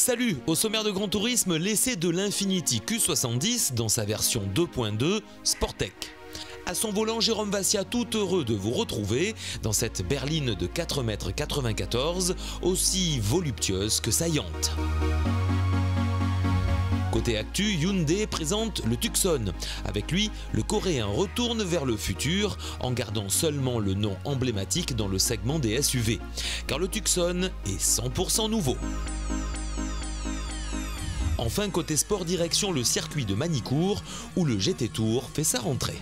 Salut! Au sommaire de Grand Tourisme, l'essai de l'Infiniti Q70 dans sa version 2.2 Sportec. À son volant, Jérôme Vassia, tout heureux de vous retrouver dans cette berline de 4,94 m, aussi voluptueuse que saillante. Côté actu, Hyundai présente le Tucson. Avec lui, le Coréen retourne vers le futur en gardant seulement le nom emblématique dans le segment des SUV. Car le Tucson est 100% nouveau. Enfin, côté sport, direction le circuit de Manicourt où le GT Tour fait sa rentrée.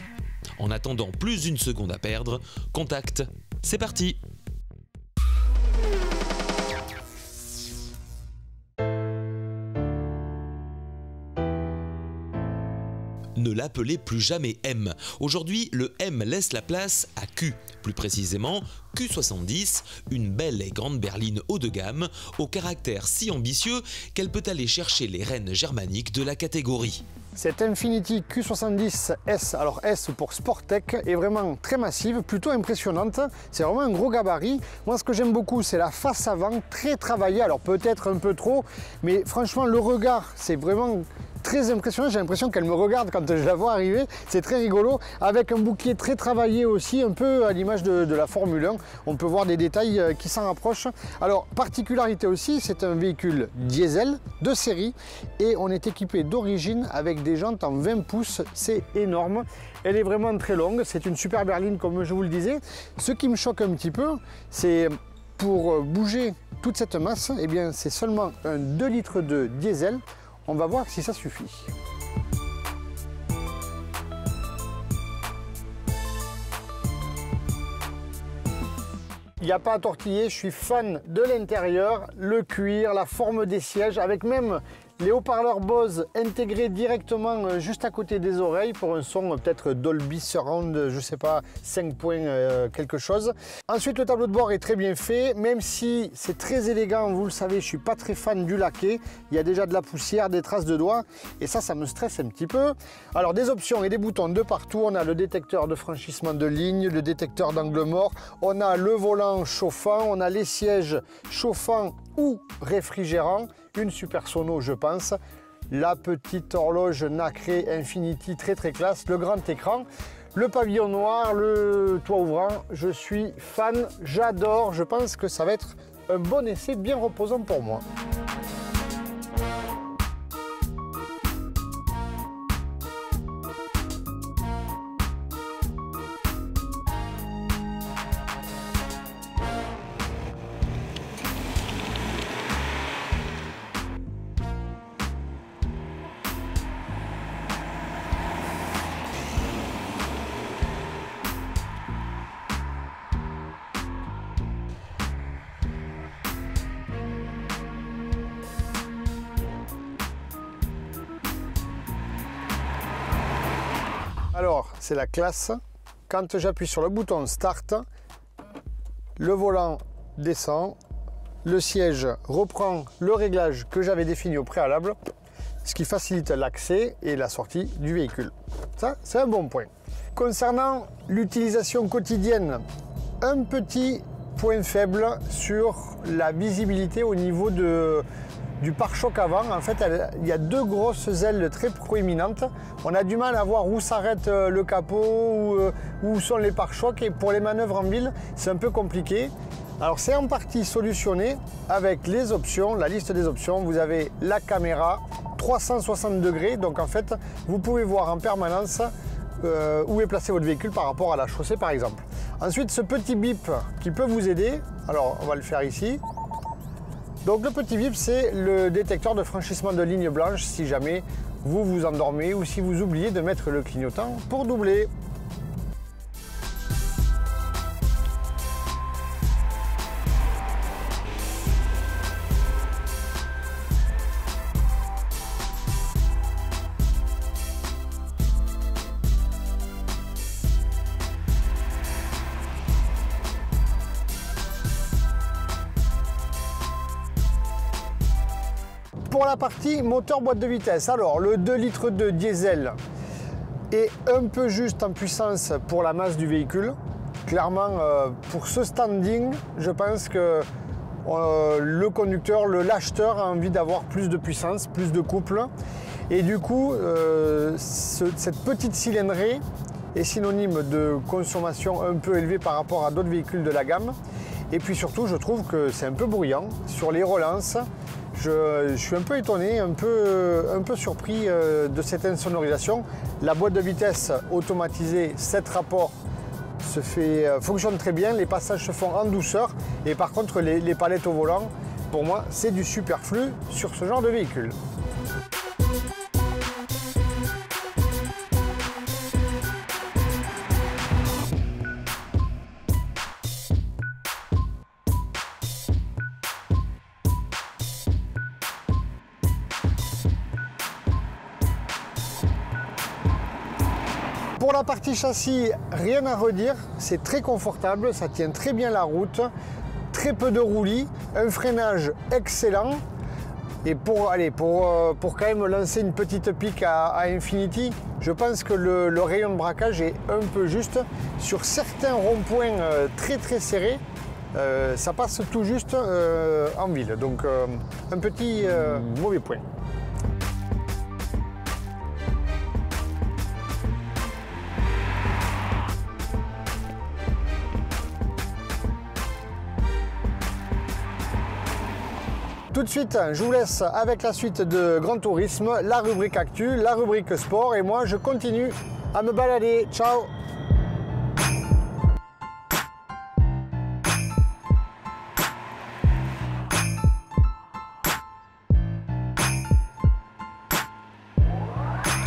En attendant plus d'une seconde à perdre, contact, c'est parti! Ne l'appelez plus jamais M. Aujourd'hui, le M laisse la place à Q. Plus précisément, Q70, une belle et grande berline haut de gamme, au caractère si ambitieux qu'elle peut aller chercher les rênes germaniques de la catégorie. Cette Infiniti Q70 S, alors S pour Sportec, est vraiment très massive, plutôt impressionnante. C'est vraiment un gros gabarit. Moi, ce que j'aime beaucoup, c'est la face avant, très travaillée. Alors peut-être un peu trop, mais franchement, le regard, c'est vraiment très impressionnant. J'ai l'impression qu'elle me regarde quand je la vois arriver. C'est très rigolo, avec un bouclier très travaillé aussi, un peu à l'image de la Formule 1. On peut voir des détails qui s'en rapprochent. Alors, particularité aussi, c'est un véhicule diesel de série et on est équipé d'origine avec des jantes en 20 pouces. C'est énorme. Elle est vraiment très longue. C'est une super berline, comme je vous le disais. Ce qui me choque un petit peu, c'est pour bouger toute cette masse, eh bien, c'est seulement un 2 litres de diesel. On va voir si ça suffit. Il n'y a pas à tortiller, je suis fan de l'intérieur, le cuir, la forme des sièges, avec même les haut-parleurs Bose intégrés directement juste à côté des oreilles pour un son peut-être Dolby Surround, je sais pas, 5 points quelque chose. Ensuite, le tableau de bord est très bien fait, même si c'est très élégant, vous le savez, je suis pas très fan du laqué. Il y a déjà de la poussière, des traces de doigts, et ça me stresse un petit peu. Alors, des options et des boutons de partout. On a le détecteur de franchissement de ligne, le détecteur d'angle mort, on a le volant chauffant, on a les sièges chauffants ou réfrigérants, une super sono je pense, la petite horloge nacrée Infiniti très classe, le grand écran, le pavillon noir, le toit ouvrant, je suis fan, j'adore, je pense que ça va être un bon essai bien reposant pour moi. Alors, c'est la classe. Quand j'appuie sur le bouton Start, le volant descend, le siège reprend le réglage que j'avais défini au préalable, ce qui facilite l'accès et la sortie du véhicule. Ça, c'est un bon point. Concernant l'utilisation quotidienne, un petit point faible sur la visibilité au niveau du pare-choc avant. En fait, il y a deux grosses ailes très proéminentes. On a du mal à voir où s'arrête le capot, où sont les pare-chocs, et pour les manœuvres en ville, c'est un peu compliqué. Alors c'est en partie solutionné avec les options, la liste des options. Vous avez la caméra 360 degrés, donc en fait, vous pouvez voir en permanence où est placé votre véhicule par rapport à la chaussée par exemple. Ensuite, ce petit bip qui peut vous aider, alors on va le faire ici. Donc le petit bip, c'est le détecteur de franchissement de ligne blanche si jamais vous vous endormez ou si vous oubliez de mettre le clignotant pour doubler. Pour la partie moteur boîte de vitesse, alors le 2 litres de diesel est un peu juste en puissance pour la masse du véhicule. Clairement, pour ce standing, je pense que le conducteur, l'acheteur a envie d'avoir plus de puissance, plus de couple. Et du coup, cette petite cylindrée est synonyme de consommation un peu élevée par rapport à d'autres véhicules de la gamme. Et puis surtout, je trouve que c'est un peu bruyant. Sur les relances, je suis un peu étonné, un peu surpris de cette insonorisation. La boîte de vitesse automatisée 7 rapports fonctionne très bien, les passages se font en douceur. Et par contre, les palettes au volant, pour moi, c'est du superflu sur ce genre de véhicule. Pour la partie châssis, rien à redire, c'est très confortable, ça tient très bien la route, très peu de roulis, un freinage excellent. Et pour quand même lancer une petite pique à Infiniti, je pense que le rayon de braquage est un peu juste. Sur certains ronds-points très serrés, ça passe tout juste en ville, donc un petit mauvais point. Tout de suite, je vous laisse avec la suite de Grand Tourisme, la rubrique Actu, la rubrique Sport, et moi je continue à me balader. Ciao!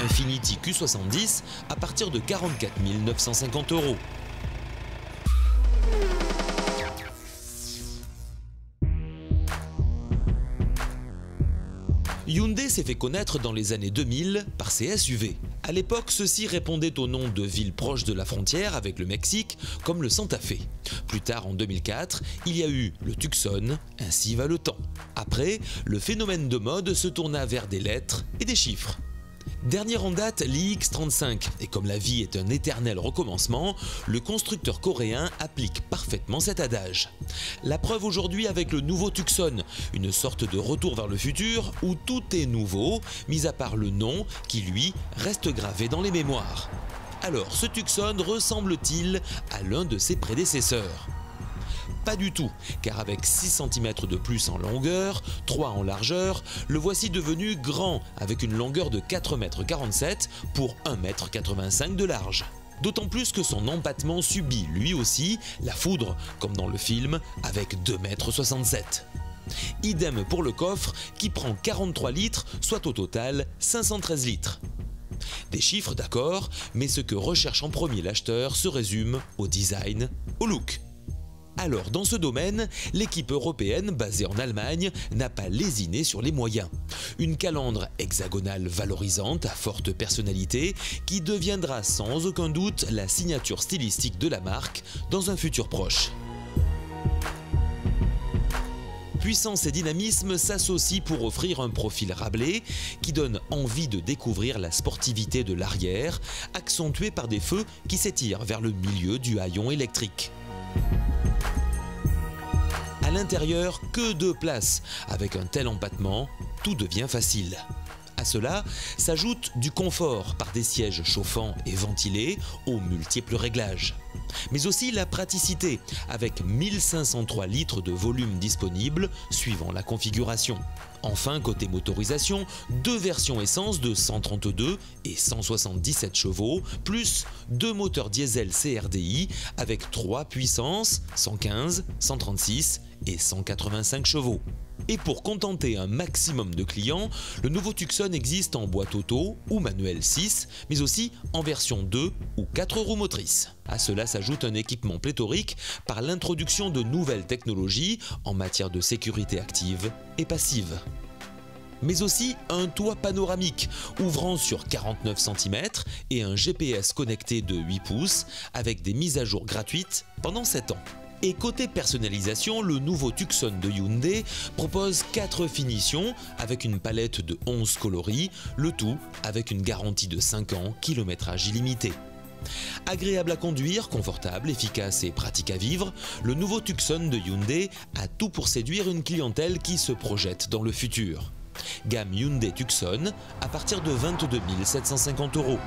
Infiniti Q70 à partir de 44 950 €. Hyundai s'est fait connaître dans les années 2000 par ses SUV. À l'époque, ceux-ci répondaient au nom de villes proches de la frontière avec le Mexique, comme le Santa Fe. Plus tard, en 2004, il y a eu le Tucson, ainsi va le temps. Après, le phénomène de mode se tourna vers des lettres et des chiffres. Dernier en date, l'IX35, et comme la vie est un éternel recommencement, le constructeur coréen applique parfaitement cet adage. La preuve aujourd'hui avec le nouveau Tucson, une sorte de retour vers le futur où tout est nouveau, mis à part le nom qui lui reste gravé dans les mémoires. Alors ce Tucson ressemble-t-il à l'un de ses prédécesseurs ? Pas du tout, car avec 6 cm de plus en longueur, 3 en largeur, le voici devenu grand avec une longueur de 4,47 m pour 1,85 m de large. D'autant plus que son empattement subit lui aussi la foudre, comme dans le film, avec 2,67 m. Idem pour le coffre qui prend 43 litres, soit au total 513 litres. Des chiffres d'accord, mais ce que recherche en premier l'acheteur se résume au design, au look. Alors, dans ce domaine, l'équipe européenne, basée en Allemagne, n'a pas lésiné sur les moyens. Une calandre hexagonale valorisante à forte personnalité qui deviendra sans aucun doute la signature stylistique de la marque dans un futur proche. Puissance et dynamisme s'associent pour offrir un profil râblé qui donne envie de découvrir la sportivité de l'arrière, accentuée par des feux qui s'étirent vers le milieu du haillon électrique. À l'intérieur, que de place. Avec un tel empattement, tout devient facile. À cela s'ajoute du confort par des sièges chauffants et ventilés aux multiples réglages. Mais aussi la praticité avec 1503 litres de volume disponible suivant la configuration. Enfin, côté motorisation, 2 versions essence de 132 et 177 chevaux, plus 2 moteurs diesel CRDI avec 3 puissances, 115, 136 et 185 chevaux. Et pour contenter un maximum de clients, le nouveau Tucson existe en boîte auto ou manuel 6, mais aussi en version 2 ou 4 roues motrices. À cela s'ajoute un équipement pléthorique par l'introduction de nouvelles technologies en matière de sécurité active et passive. Mais aussi un toit panoramique ouvrant sur 49 cm et un GPS connecté de 8 pouces avec des mises à jour gratuites pendant 7 ans. Et côté personnalisation, le nouveau Tucson de Hyundai propose 4 finitions avec une palette de 11 coloris, le tout avec une garantie de 5 ans, kilométrage illimité. Agréable à conduire, confortable, efficace et pratique à vivre, le nouveau Tucson de Hyundai a tout pour séduire une clientèle qui se projette dans le futur. Gamme Hyundai Tucson à partir de 22 750 €.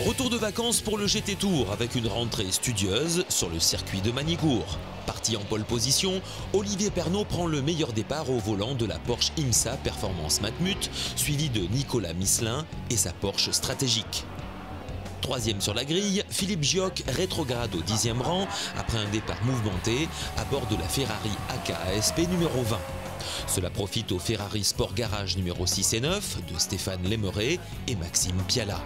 Retour de vacances pour le GT Tour avec une rentrée studieuse sur le circuit de Manicourt. Parti en pole position, Olivier Pernot prend le meilleur départ au volant de la Porsche IMSA Performance Matmut, suivi de Nicolas Misselin et sa Porsche stratégique. Troisième sur la grille, Philippe Gioc rétrograde au 10e rang après un départ mouvementé à bord de la Ferrari AK ASP numéro 20. Cela profite au Ferrari Sport Garage numéro 6 et 9 de Stéphane Lémeret et Maxime Piala.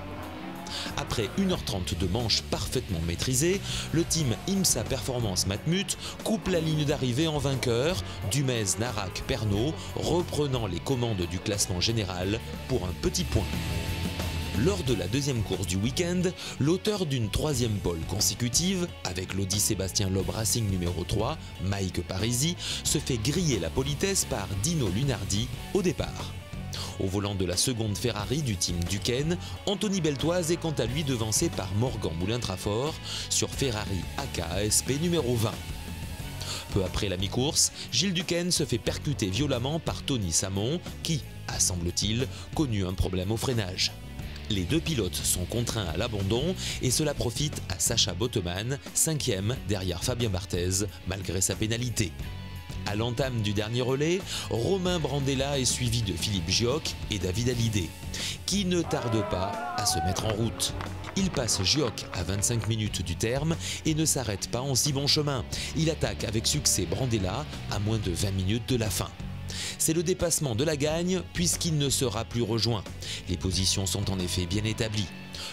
Après 1h30 de manche parfaitement maîtrisée, le team IMSA Performance Matmut coupe la ligne d'arrivée en vainqueur, Dumez, Narak, Pernot, reprenant les commandes du classement général pour un petit point. Lors de la deuxième course du week-end, l'auteur d'une troisième pole consécutive, avec l'Audi Sébastien Loeb Racing numéro 3, Mike Parisi, se fait griller la politesse par Dino Lunardi au départ. Au volant de la seconde Ferrari du team Duquesne, Anthony Beltoise est quant à lui devancé par Morgan Moulin-Trafort sur Ferrari AK ASP numéro 20. Peu après la mi-course, Gilles Duquesne se fait percuter violemment par Tony Samon qui, a semble-t-il, connu un problème au freinage. Les deux pilotes sont contraints à l'abandon et cela profite à Sacha Bottemann, 5e derrière Fabien Barthez, malgré sa pénalité. À l'entame du dernier relais, Romain Brandella est suivi de Philippe Gioc et David Hallyday, qui ne tardent pas à se mettre en route. Il passe Gioc à 25 minutes du terme et ne s'arrête pas en si bon chemin. Il attaque avec succès Brandella à moins de 20 minutes de la fin. C'est le dépassement de la gagne puisqu'il ne sera plus rejoint. Les positions sont en effet bien établies.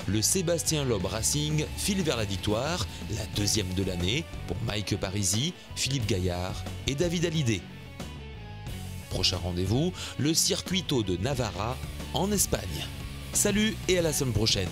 Le Sébastien Loeb Racing file vers la victoire, la deuxième de l'année, pour Mike Parisi, Philippe Gaillard et David Hallyday. Prochain rendez-vous, le Circuito de Navarra en Espagne. Salut et à la semaine prochaine.